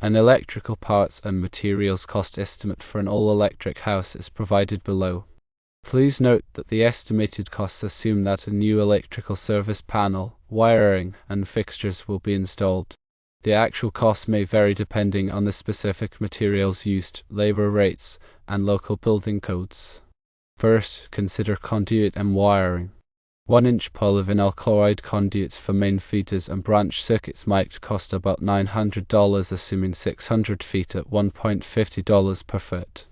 An electrical parts and materials cost estimate for an all-electric house is provided below. Please note that the estimated costs assume that a new electrical service panel, wiring, and fixtures will be installed. The actual cost may vary depending on the specific materials used, labor rates, and local building codes. First, consider conduit and wiring. 1-inch polyvinyl chloride conduits for main feeders and branch circuits might cost about $900, assuming 600 feet at $1.50 per foot.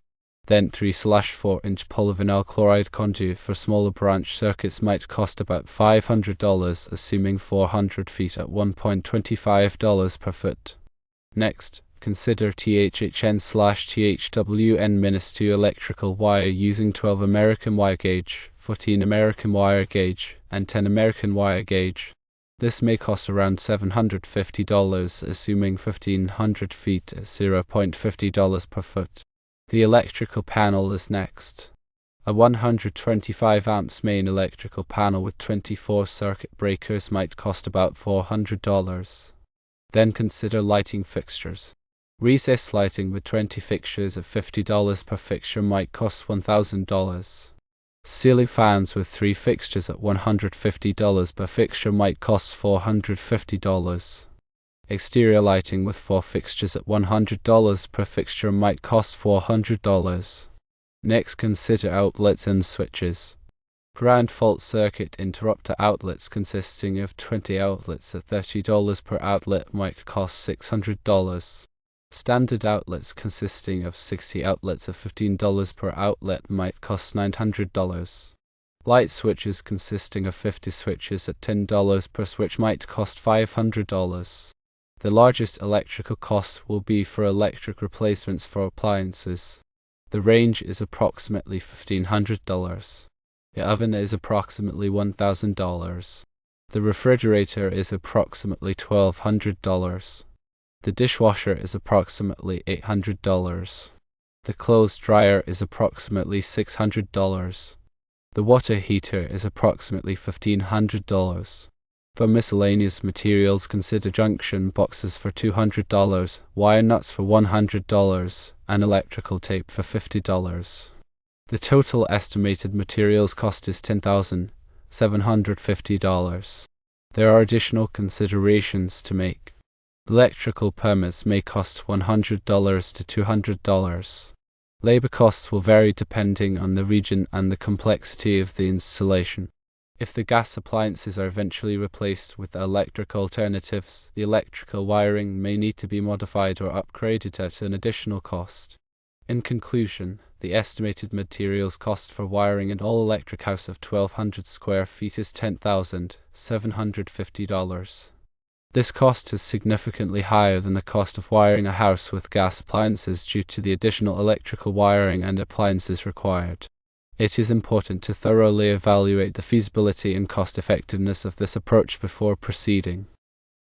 Then 3/4-inch polyvinyl chloride conduit for smaller branch circuits might cost about $500, assuming 400 feet at $1.25 per foot. Next, consider THHN/THWN-2 electrical wire using 12 American wire gauge, 14 American wire gauge, and 10 American wire gauge. This may cost around $750, assuming 1,500 feet at $0.50 per foot. The electrical panel is next. A 125 amps main electrical panel with 24 circuit breakers might cost about $400. Then consider lighting fixtures. Recessed lighting with 20 fixtures at $50 per fixture might cost $1,000. Ceiling fans with 3 fixtures at $150 per fixture might cost $450. Exterior lighting with 4 fixtures at $100 per fixture might cost $400. Next, consider outlets and switches. Ground fault circuit interrupter outlets consisting of 20 outlets at $30 per outlet might cost $600. Standard outlets consisting of 60 outlets at $15 per outlet might cost $900. Light switches consisting of 50 switches at $10 per switch might cost $500. The largest electrical cost will be for electric replacements for appliances. The range is approximately $1,500. The oven is approximately $1,000. The refrigerator is approximately $1,200. The dishwasher is approximately $800. The clothes dryer is approximately $600. The water heater is approximately $1,500. For miscellaneous materials, consider junction boxes for $200, wire nuts for $100, and electrical tape for $50. The total estimated materials cost is $10,750. There are additional considerations to make. Electrical permits may cost $100 to $200. Labor costs will vary depending on the region and the complexity of the installation. If the gas appliances are eventually replaced with electric alternatives, the electrical wiring may need to be modified or upgraded at an additional cost. In conclusion, the estimated materials cost for wiring an all-electric house of 1,200 square feet is $10,750. This cost is significantly higher than the cost of wiring a house with gas appliances due to the additional electrical wiring and appliances required. It is important to thoroughly evaluate the feasibility and cost-effectiveness of this approach before proceeding.